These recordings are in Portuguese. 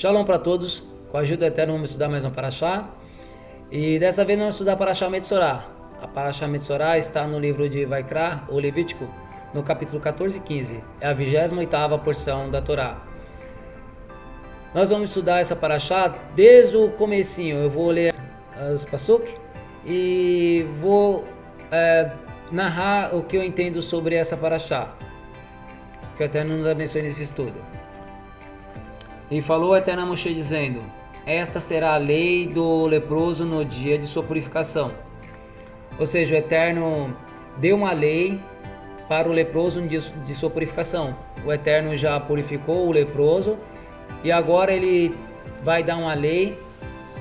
Shalom para todos, com a ajuda do Eterno vamos estudar mais um Parashá. E dessa vez vamos estudar Parashá Metzorá. A Parashá Metzorá está no livro de Vaikra, ou Levítico, no capítulo 14 e 15. É a 28ª porção da Torá. Nós vamos estudar essa Parashá desde o comecinho. Eu vou ler os Pasuk e vou narrar o que eu entendo sobre essa Parashá. Que o Eterno nos abençoe nesse estudo. E falou o Eterno a Moshe dizendo: esta será a lei do leproso no dia de sua purificação. Ou seja, o Eterno deu uma lei para o leproso no dia de sua purificação. O Eterno já purificou o leproso e agora ele vai dar uma lei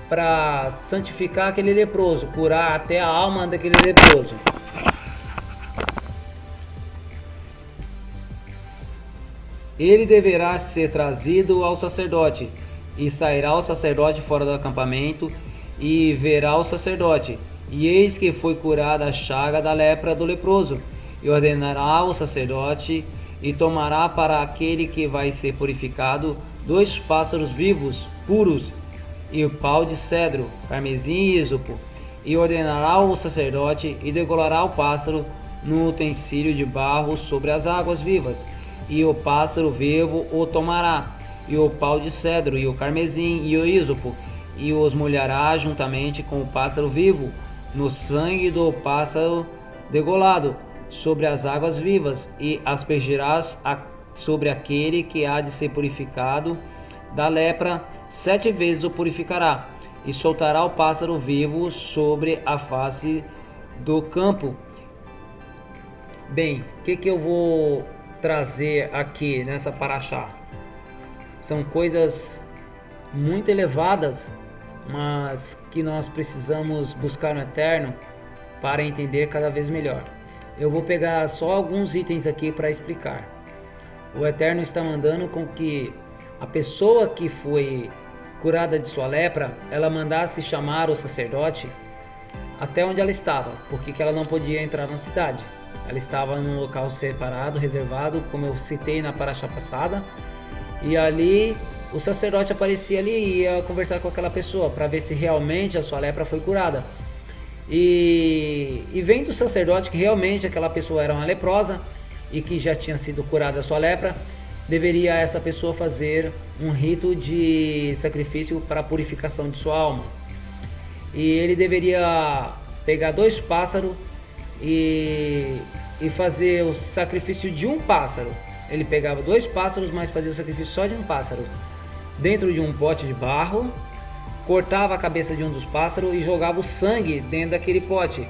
para santificar aquele leproso, curar até a alma daquele leproso. Ele deverá ser trazido ao sacerdote, e sairá o sacerdote fora do acampamento, e verá o sacerdote, e eis que foi curada a chaga da lepra do leproso, e ordenará o sacerdote, e tomará para aquele que vai ser purificado 2 pássaros vivos, puros, e o pau de cedro, carmesim e ísopo, e ordenará o sacerdote, e degolará o pássaro no utensílio de barro sobre as águas vivas, e o pássaro vivo o tomará, e o pau de cedro, e o carmesim, e o ísopo, e os molhará juntamente com o pássaro vivo, no sangue do pássaro degolado, sobre as águas vivas, e aspergirás sobre aquele que há de ser purificado da lepra, 7 vezes o purificará, e soltará o pássaro vivo sobre a face do campo. Bem, o que eu vou trazer aqui nessa Parashá? São coisas muito elevadas, mas que nós precisamos buscar no Eterno para entender cada vez melhor. Eu vou pegar só alguns itens aqui para explicar. O Eterno está mandando com que a pessoa que foi curada de sua lepra, ela mandasse chamar o sacerdote até onde ela estava, porque ela não podia entrar na cidade. Ela estava num local separado, reservado, como eu citei na Parashá passada. E ali o sacerdote aparecia ali e ia conversar com aquela pessoa para ver se realmente a sua lepra foi curada. E vendo o sacerdote que realmente aquela pessoa era uma leprosa e que já tinha sido curada a sua lepra, deveria essa pessoa fazer um rito de sacrifício para a purificação de sua alma. E ele deveria pegar 2 pássaros e fazer o sacrifício de um pássaro. Ele pegava 2 pássaros, mas fazia o sacrifício só de um pássaro, dentro de um pote de barro, cortava a cabeça de um dos pássaros e jogava o sangue dentro daquele pote,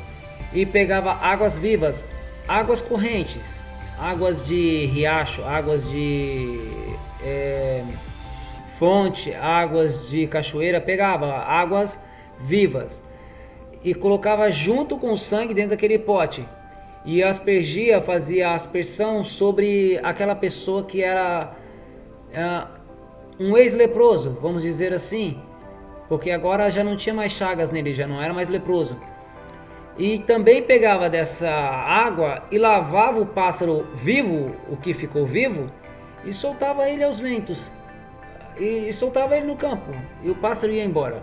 e pegava águas vivas, águas correntes, águas de riacho, águas de fonte, águas de cachoeira, pegava águas vivas e colocava junto com o sangue dentro daquele pote, e aspergia, fazia a aspersão sobre aquela pessoa que era um ex-leproso, vamos dizer assim, porque agora já não tinha mais chagas nele, já não era mais leproso. E também pegava dessa água e lavava o pássaro vivo, o que ficou vivo, e soltava ele aos ventos, e soltava ele no campo, e o pássaro ia embora.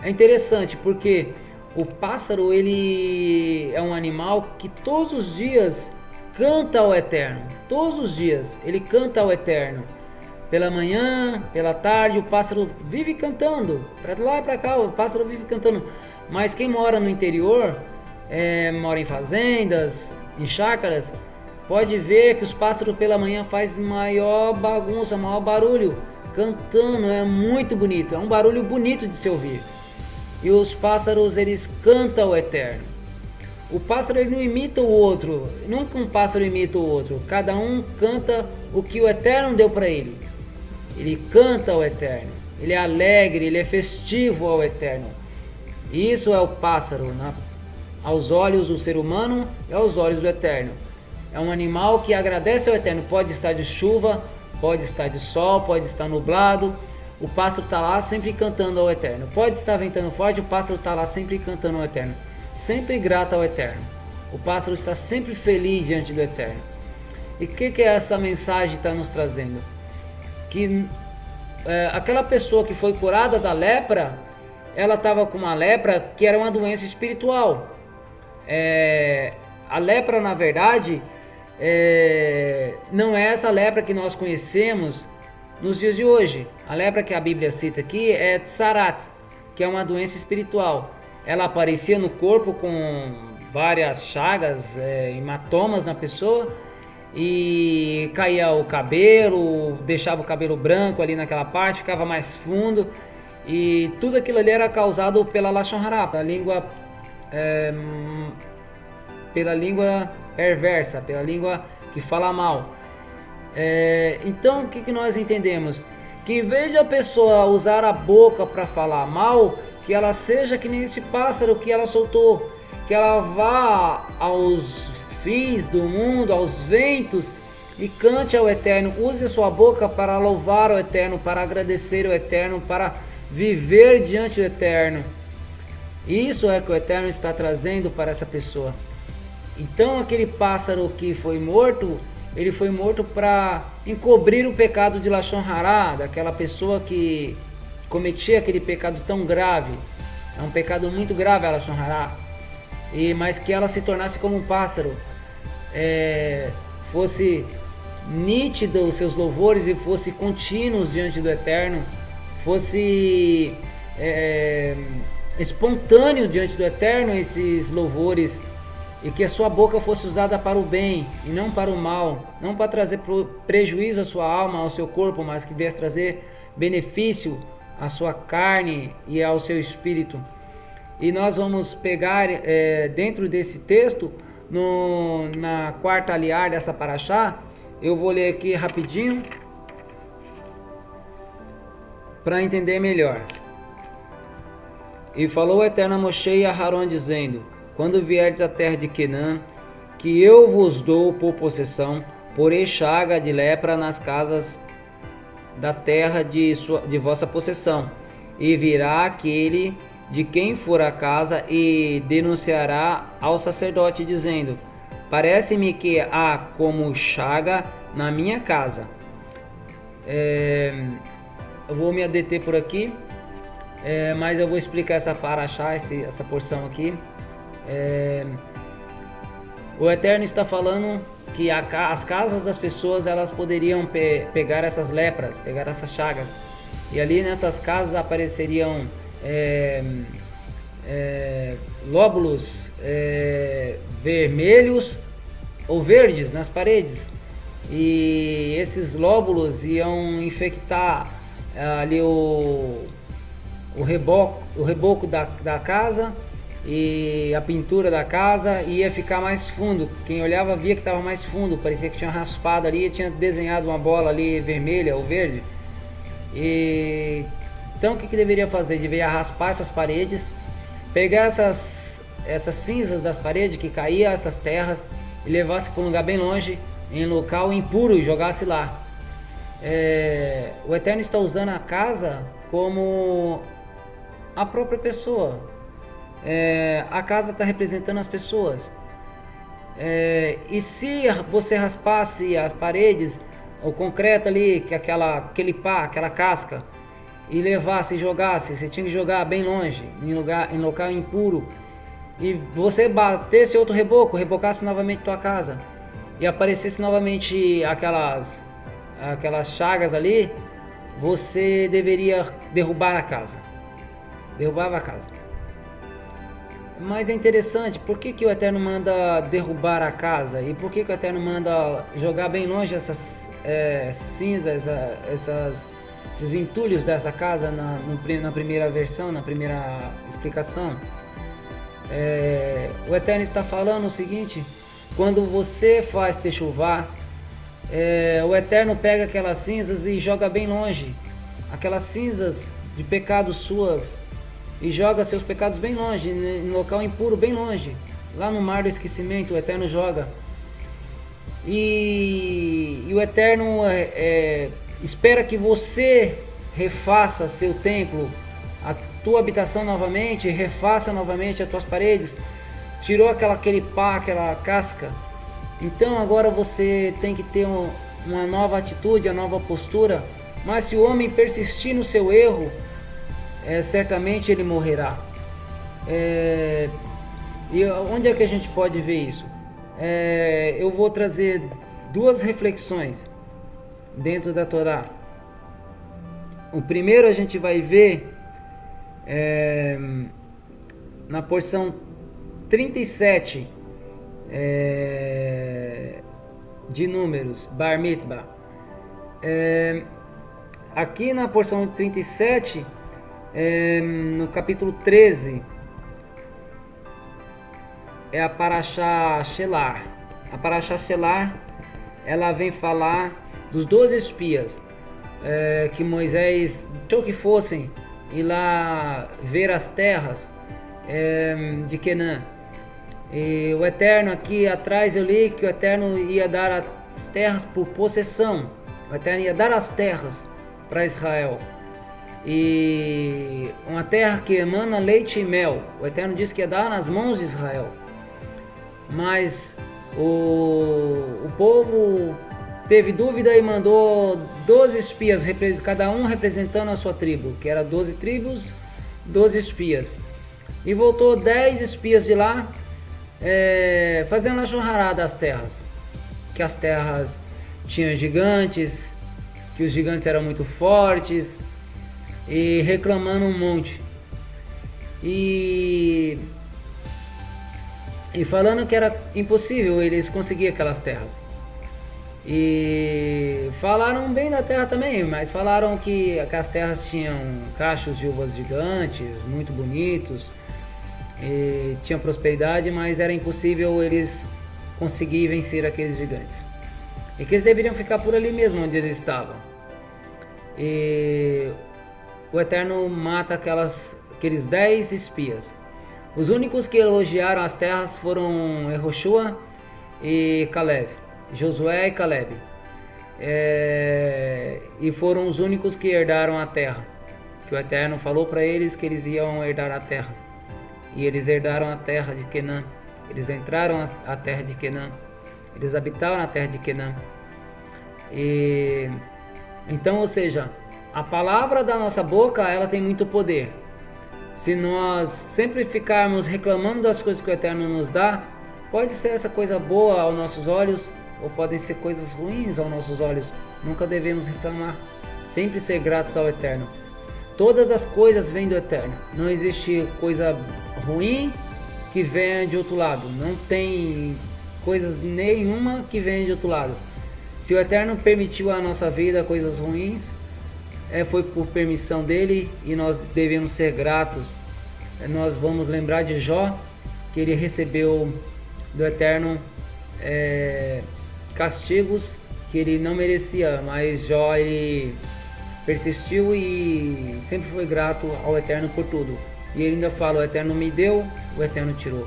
É interessante porque o pássaro, ele é um animal que todos os dias canta ao Eterno. Todos os dias ele canta ao Eterno. Pela manhã, pela tarde, o pássaro vive cantando. Para lá e para cá, o pássaro vive cantando. Mas quem mora no interior, mora em fazendas, em chácaras, pode ver que os pássaros pela manhã fazem maior bagunça, maior barulho, cantando. É muito bonito, é um barulho bonito de se ouvir. E os pássaros, eles cantam ao Eterno. O pássaro, ele não imita o outro. Nunca um pássaro imita o outro. Cada um canta o que o Eterno deu para ele. Ele canta ao Eterno. Ele é alegre, ele é festivo ao Eterno. Isso é o pássaro, aos olhos do ser humano e aos olhos do Eterno. É um animal que agradece ao Eterno. Pode estar de chuva, pode estar de sol, pode estar nublado. O pássaro está lá sempre cantando ao Eterno. Pode estar ventando forte, o pássaro está lá sempre cantando ao Eterno. Sempre grato ao Eterno. O pássaro está sempre feliz diante do Eterno. E o que essa mensagem está nos trazendo? Que aquela pessoa que foi curada da lepra, ela estava com uma lepra que era uma doença espiritual. A lepra, na verdade, não é essa lepra que nós conhecemos nos dias de hoje. A lepra que a Bíblia cita aqui é tsarat, que é uma doença espiritual. Ela aparecia no corpo com várias chagas, hematomas na pessoa, e caía o cabelo, deixava o cabelo branco ali naquela parte, ficava mais fundo, e tudo aquilo ali era causado pela Lashon Hara, pela língua perversa, pela língua que fala mal. Então o que nós entendemos? Que em vez de a pessoa usar a boca para falar mal, que ela seja que nem esse pássaro que ela soltou, que ela vá aos fins do mundo, aos ventos, e cante ao Eterno. Use a sua boca para louvar o Eterno, para agradecer o Eterno, para viver diante do Eterno. Isso é que o Eterno está trazendo para essa pessoa. Então aquele pássaro que foi morto, ele foi morto para encobrir o pecado de Lashon Hara, daquela pessoa que cometia aquele pecado tão grave. É um pecado muito grave a Lashon Hara. Mas que ela se tornasse como um pássaro, fosse nítido os seus louvores e fosse contínuos diante do Eterno, fosse espontâneo diante do Eterno esses louvores, e que a sua boca fosse usada para o bem e não para o mal, não para trazer prejuízo à sua alma, ao seu corpo, mas que viesse trazer benefício à sua carne e ao seu espírito. E nós vamos pegar dentro desse texto, na quarta aliar dessa paraxá. Eu vou ler aqui rapidinho para entender melhor. E falou o Eterno a Moshe e a Aharon, dizendo: quando vierdes à terra de Quenã, que eu vos dou por possessão, porei chaga de lepra nas casas da terra de vossa possessão, e virá aquele de quem for a casa e denunciará ao sacerdote, dizendo: parece-me que há como chaga na minha casa. Eu vou me deter por aqui, mas eu vou explicar essa paraxá, essa porção aqui. O Eterno está falando que as casas das pessoas, elas poderiam pegar essas lepras, pegar essas chagas, e ali nessas casas apareceriam lóbulos vermelhos ou verdes nas paredes, e esses lóbulos iam infectar ali o reboco da casa, e a pintura da casa ia ficar mais fundo. Quem olhava via que estava mais fundo, parecia que tinha raspado ali, tinha desenhado uma bola ali vermelha ou verde. Então o que deveria fazer? Deveria raspar essas paredes, pegar essas cinzas das paredes que caíam, essas terras, e levasse para um lugar bem longe, em local impuro, e jogasse lá. O Eterno está usando a casa como a própria pessoa. A casa está representando as pessoas. E se você raspasse as paredes, o concreto ali, que aquele pá, aquela casca, e levasse e jogasse, você tinha que jogar bem longe, em local impuro, e você batesse outro reboco, rebocasse novamente tua casa, e aparecesse novamente aquelas chagas ali, você deveria derrubar a casa. Derrubava a casa. Mas é interessante, por que o Eterno manda derrubar a casa? E por que o Eterno manda jogar bem longe essas cinzas, esses entulhos dessa casa na primeira versão, na primeira explicação? O Eterno está falando o seguinte: quando você faz techuvá, o Eterno pega aquelas cinzas e joga bem longe, aquelas cinzas de pecados suas, e joga seus pecados bem longe, em local impuro, bem longe, lá no mar do esquecimento. O Eterno joga, e o Eterno espera que você refaça seu templo, a tua habitação novamente, refaça novamente as tuas paredes. Tirou aquele pá, aquela casca, então agora você tem que ter uma nova atitude, uma nova postura, Mas se o homem persistir no seu erro, certamente ele morrerá. E onde é que a gente pode ver isso? Eu vou trazer duas reflexões dentro da Torá. O primeiro a gente vai ver na porção 37 de Números, Bar Mitzvah. Aqui na porção 37, no capítulo 13, é a Parashá Shelar. A Parashá Shelar, ela vem falar dos 12 espias que Moisés deixou que fossem ir lá ver as terras de Canaã. E o Eterno, aqui atrás eu li que o Eterno ia dar as terras por possessão. O Eterno ia dar as terras para Israel. E uma terra que emana leite e mel. O Eterno disse que ia dar nas mãos de Israel. Mas o povo teve dúvida e mandou 12 espias, cada um representando a sua tribo, que era 12 tribos, 12 espias. E voltou 10 espias de lá, fazendo a churrarada das terras. Que as terras tinham gigantes, que os gigantes eram muito fortes, e reclamando um monte. E falando que era impossível eles conseguirem aquelas terras. E falaram bem da terra também, mas falaram que aquelas terras tinham cachos de uvas gigantes, muito bonitos, e tinham prosperidade, mas era impossível eles conseguirem vencer aqueles gigantes. E que eles deveriam ficar por ali mesmo onde eles estavam. E o Eterno mata aqueles 10 espias. Os únicos que elogiaram as terras foram Yehoshua e Caleb, Josué e Caleb. E foram os únicos que herdaram a terra. Que o Eterno falou para eles que eles iam herdar a terra. E eles herdaram a terra de Canaã. Eles entraram a terra de Canaã. Eles habitaram na terra de Canaã. Então, ou seja, a palavra da nossa boca, ela tem muito poder. Se nós sempre ficarmos reclamando das coisas que o Eterno nos dá, pode ser essa coisa boa aos nossos olhos, ou podem ser coisas ruins aos nossos olhos. Nunca devemos reclamar, sempre ser gratos ao Eterno. Todas as coisas vêm do Eterno. Não existe coisa ruim que venha de outro lado. Não tem coisas nenhuma que venha de outro lado. Se o Eterno permitiu a nossa vida coisas ruins, foi por permissão dele e nós devemos ser gratos. Nós vamos lembrar de Jó, que ele recebeu do Eterno castigos que ele não merecia, mas Jó ele persistiu e sempre foi grato ao Eterno por tudo. E ele ainda fala: o Eterno me deu, o Eterno tirou.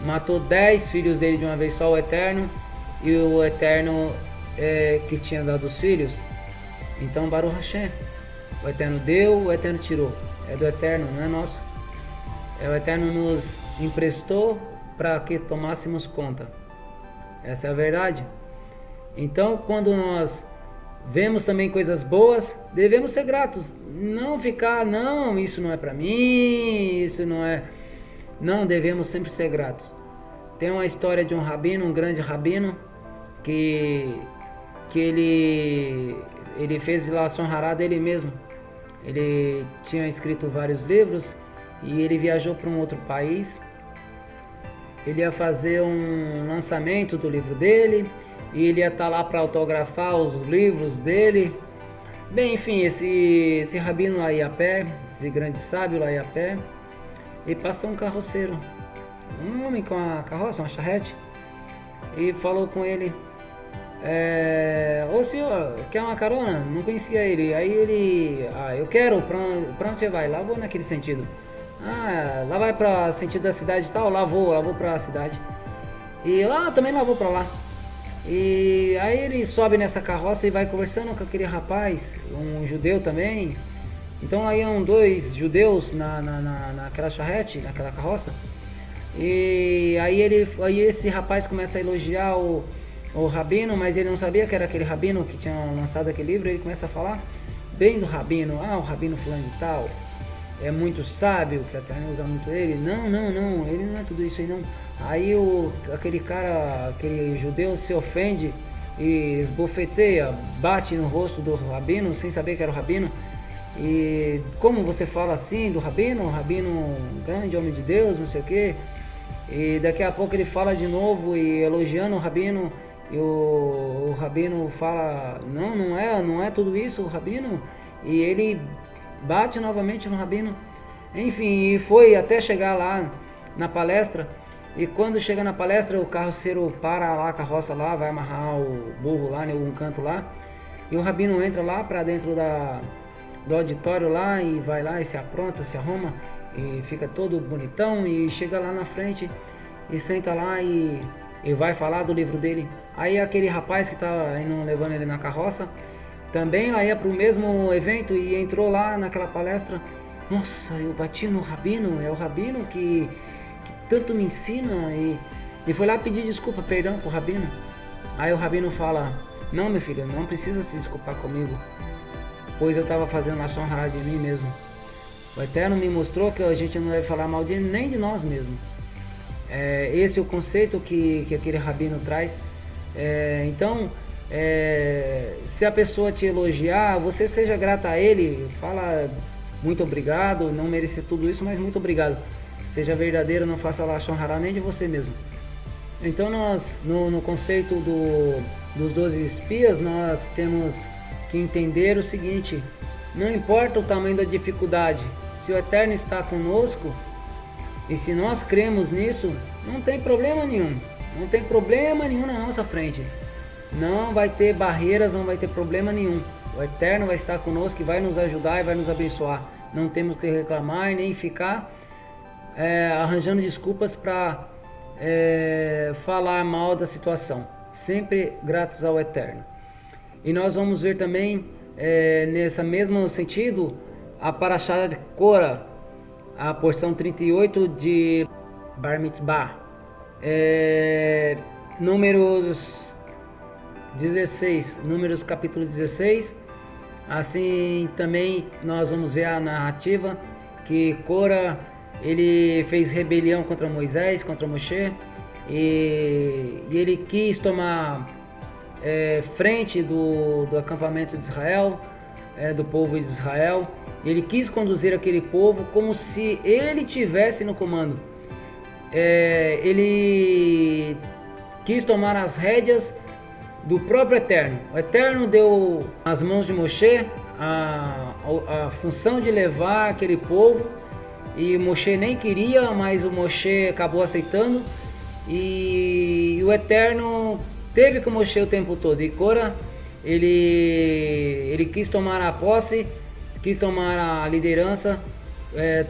Matou 10 filhos dele de uma vez só, o Eterno, e o Eterno que tinha dado os filhos. Então, Baruch Hashem, o Eterno deu, o Eterno tirou. É do Eterno, não é nosso. O Eterno nos emprestou para que tomássemos conta. Essa é a verdade. Então, quando nós vemos também coisas boas, devemos ser gratos. Não ficar, não, isso não é para mim, isso não é... Não, devemos sempre ser gratos. Tem uma história de um rabino, um grande rabino, que ele fez lá a Sonhará dele mesmo. Ele tinha escrito vários livros e ele viajou para um outro país. Ele ia fazer um lançamento do livro dele e ele ia estar lá para autografar os livros dele. Bem, enfim, esse rabino lá ia a pé, esse grande sábio lá ia a pé, e passou um carroceiro, um homem com a carroça, uma charrete, e falou com ele: ô senhor, quer uma carona? Não conhecia ele. Aí ele: eu quero. Pra onde você vai? Lá vou naquele sentido. Lá vai pra sentido da cidade e tal. Lá vou pra cidade. E lá também lá vou pra lá. E aí ele sobe nessa carroça e vai conversando com aquele rapaz, um judeu também. Então lá iam 2 judeus naquela charrete, naquela carroça. E aí esse rapaz começa a elogiar o o rabino, mas ele não sabia que era aquele rabino que tinha lançado aquele livro. Ele começa a falar bem do rabino. O rabino fulano de tal é muito sábio, que até usa muito ele. Não, ele não é tudo isso aí não. Aí aquele cara, aquele judeu se ofende e esbofeteia, bate no rosto do rabino sem saber que era o rabino. E como você fala assim do rabino, o rabino grande, homem de Deus, não sei o que. E daqui a pouco ele fala de novo e elogiando o rabino. E o rabino fala, não é tudo isso, o rabino. E ele bate novamente no rabino. Enfim, e foi até chegar lá na palestra. E quando chega na palestra, o carroceiro para lá, a carroça lá, vai amarrar o burro lá, em algum canto lá. E o rabino entra lá para dentro do auditório lá e vai lá e se apronta, se arruma e fica todo bonitão e chega lá na frente e senta lá e vai falar do livro dele. Aí aquele rapaz que estava indo levando ele na carroça também lá ia para o mesmo evento e entrou lá naquela palestra. Nossa, eu bati no rabino, é o rabino que tanto me ensina, e foi lá pedir desculpa, perdão pro rabino. Aí o rabino fala, não meu filho, não precisa se desculpar comigo, pois eu estava fazendo lashon hara de mim mesmo. O Eterno me mostrou que a gente não deve falar mal de nem de nós mesmos. Esse é o conceito que aquele rabino traz. Então, se a pessoa te elogiar, você seja grata a ele, fala muito obrigado, não mereci tudo isso, mas muito obrigado. Seja verdadeiro, não faça lashon hara nem de você mesmo. Então nós, no conceito dos 12 espias, nós temos que entender o seguinte: não importa o tamanho da dificuldade, se o Eterno está conosco, e se nós cremos nisso, não tem problema nenhum. Não tem problema nenhum na nossa frente. Não vai ter barreiras, não vai ter problema nenhum. O Eterno vai estar conosco e vai nos ajudar e vai nos abençoar. Não temos que reclamar e nem ficar arranjando desculpas para falar mal da situação. Sempre gratos ao Eterno. E nós vamos ver também, nesse mesmo sentido, a Parashá de Korah, a porção 38 de Bar Mitzvah. Números 16, Números capítulo 16. Assim também nós vamos ver a narrativa que Korah, ele fez rebelião contra Moisés, contra Moshe, e ele quis tomar frente do acampamento de Israel, do povo de Israel. Ele quis conduzir aquele povo como se ele tivesse no comando. Ele quis tomar as rédeas do próprio Eterno. O Eterno deu nas mãos de Moshe a função de levar aquele povo, e Moshe nem queria, mas o Moshe acabou aceitando, e o Eterno teve com Moshe o tempo todo. E Korah, ele quis tomar a posse, quis tomar a liderança,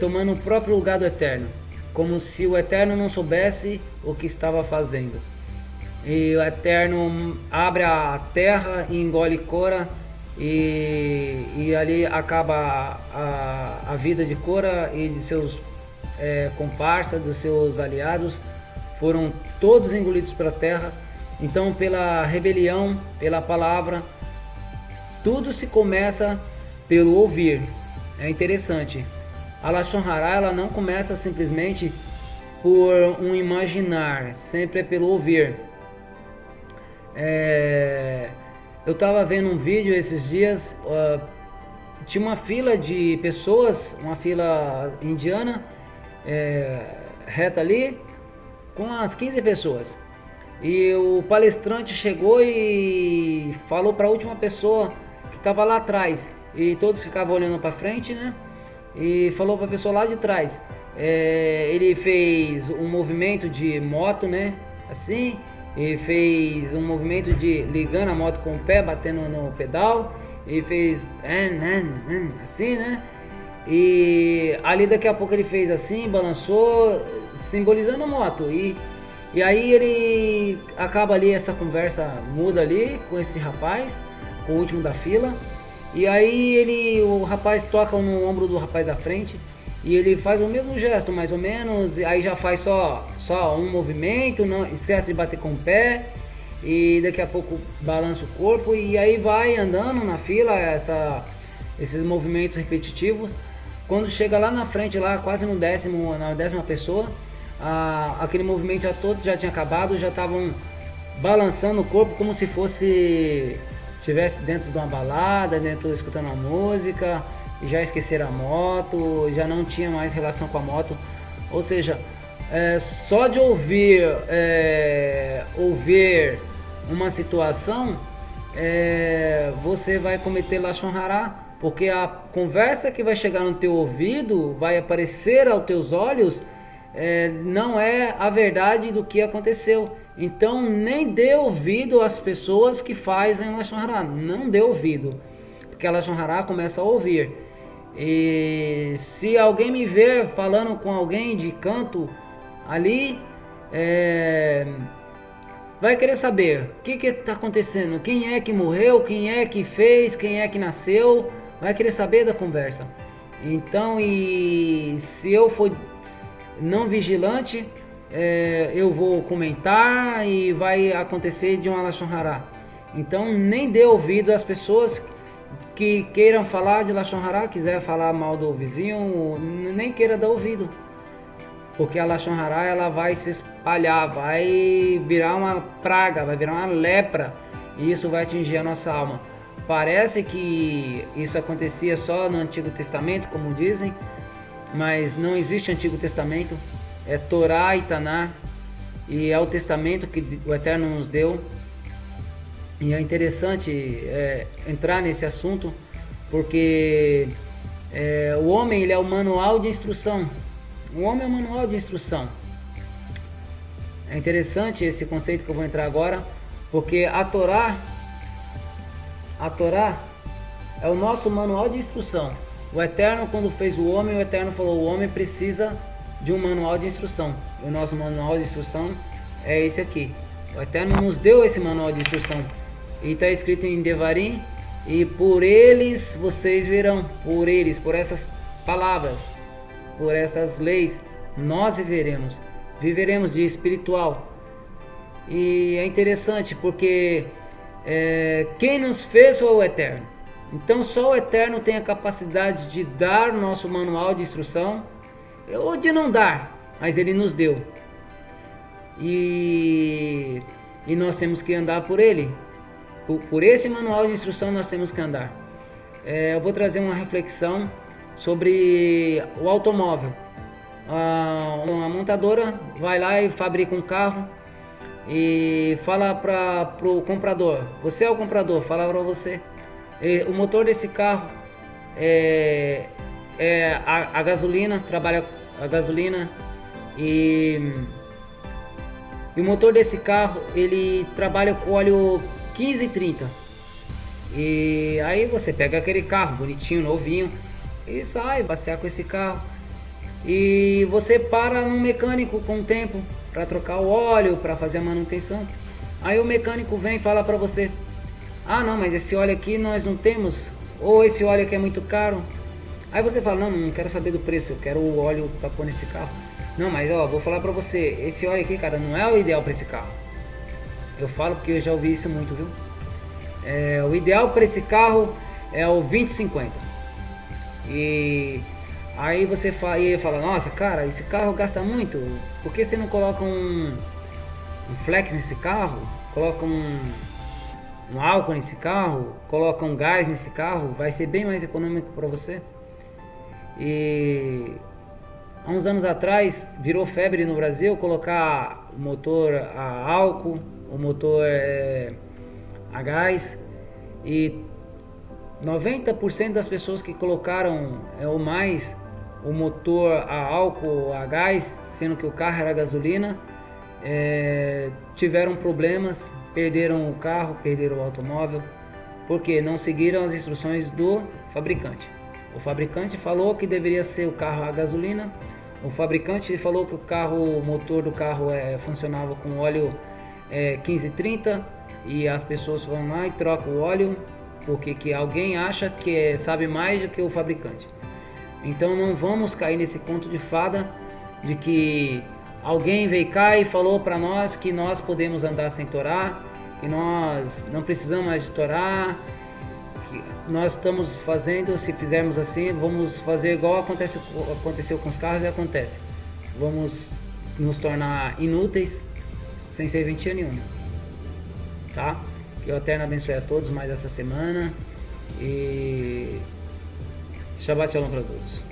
tomando o próprio lugar do Eterno, como se o Eterno não soubesse o que estava fazendo. E o Eterno abre a terra e engole Korah, e ali acaba a vida de Korah e de seus comparsas, dos seus aliados. Foram todos engolidos pela terra. Então, pela rebelião, pela palavra, tudo se começa pelo ouvir. É interessante. A lashon hara, ela não começa simplesmente por um imaginar, sempre é pelo ouvir. Eu estava vendo um vídeo esses dias, tinha uma fila de pessoas, uma fila indiana, reta ali, com as 15 pessoas. E o palestrante chegou e falou para a última pessoa que estava lá atrás, e todos ficavam olhando para frente, né? E falou para a pessoa lá de trás. Ele fez um movimento de moto, né? Assim, e fez um movimento de ligando a moto com o pé, batendo no pedal, e fez assim, né? E ali daqui a pouco ele fez assim, balançou, simbolizando a moto. E aí ele acaba ali, essa conversa muda ali com esse rapaz, com o último da fila. E aí o rapaz toca no ombro do rapaz da frente, e ele faz o mesmo gesto, mais ou menos. Aí já faz só um movimento, não esquece de bater com o pé. e daqui a pouco balança o corpo e aí vai andando na fila, esses movimentos repetitivos. Quando chega lá na frente, lá quase na 10ª pessoa, aquele movimento já todo já tinha acabado, já estavam balançando o corpo como se fosse estivesse dentro de uma balada, dentro escutando uma música, e já esqueceram a moto, já não tinha mais relação com a moto. Ou seja, só de ouvir uma situação, você vai cometer Lashon Hará, porque a conversa que vai chegar no teu ouvido, vai aparecer aos teus olhos, não é a verdade do que aconteceu. Então nem dê ouvido às pessoas que fazem Lashon Hará, não dê ouvido, porque a Lashon Hará começa a ouvir. E se alguém me ver falando com alguém de canto ali, vai querer saber o que está acontecendo, quem é que morreu, quem é que fez, quem é que nasceu, vai querer saber da conversa. Então, e se eu for não vigilante, eu vou comentar e vai acontecer de uma Lashon Hará. Então nem dê ouvido às pessoas que queiram falar de Lashon Hará, quiser falar mal do vizinho, nem queira dar ouvido, porque a Lashon Hará ela vai se espalhar, vai virar uma praga, vai virar uma lepra, e isso vai atingir a nossa alma. Parece que isso acontecia só no Antigo Testamento, como dizem, mas não existe Antigo Testamento, é Torá e Taná, e é o testamento que o Eterno nos deu. E é interessante entrar nesse assunto, porque o homem ele é o manual de instrução. O homem é o manual de instrução. É interessante esse conceito que eu vou entrar agora, porque a Torá é o nosso manual de instrução. O Eterno, quando fez o homem, o Eterno falou: o homem precisa de um manual de instrução. O nosso manual de instrução é esse aqui. O Eterno nos deu esse manual de instrução. E está escrito em Devarim: e por eles vocês verão, por eles, por essas palavras, por essas leis, nós viveremos de espiritual. E é interessante porque quem nos fez foi o Eterno. Então só o Eterno tem a capacidade de dar o nosso manual de instrução, ou de não dar, mas Ele nos deu. E nós temos que andar por Ele. Por esse manual de instrução nós temos que andar. Eu vou trazer uma reflexão sobre o automóvel. Uma montadora vai lá e fabrica um carro e fala para o comprador: você é o comprador, fala para você, o motor desse carro a gasolina, trabalha a gasolina, e o motor desse carro ele trabalha com óleo 1530. E aí você pega aquele carro bonitinho, novinho, e sai passear com esse carro, e você para num mecânico com o tempo para trocar o óleo, para fazer a manutenção. Aí o mecânico vem e fala para você: ah não, mas esse óleo aqui nós não temos, ou esse óleo aqui é muito caro. Aí você fala: não quero saber do preço, eu quero o óleo para pôr nesse carro. Não, mas vou falar para você, esse óleo aqui, cara, não é o ideal para esse carro. Eu falo porque eu já ouvi isso muito, viu? O ideal para esse carro é o 2050. E aí você fala: nossa, cara, esse carro gasta muito, por que você não coloca um flex nesse carro? Coloca um álcool nesse carro? Coloca um gás nesse carro? Vai ser bem mais econômico para você. E há uns anos atrás virou febre no Brasil colocar o motor a álcool, o motor a gás, e 90% das pessoas que colocaram ou mais o motor a álcool, a gás, sendo que o carro era gasolina, tiveram problemas, perderam o carro, perderam o automóvel, porque não seguiram as instruções do fabricante. O fabricante falou que deveria ser o carro a gasolina, o fabricante falou que o motor do carro funcionava com óleo 1530, e as pessoas vão lá e trocam o óleo porque que alguém acha que sabe mais do que o fabricante. Então não vamos cair nesse conto de fada de que alguém veio cá e falou para nós que nós podemos andar sem Torá que nós não precisamos mais de Torá, que nós estamos fazendo, se fizermos assim, vamos fazer igual aconteceu com os carros e acontece. Vamos nos tornar inúteis sem serventia nenhuma, tá? Que o Eterno abençoe a todos mais essa semana e Shabbat Shalom para todos.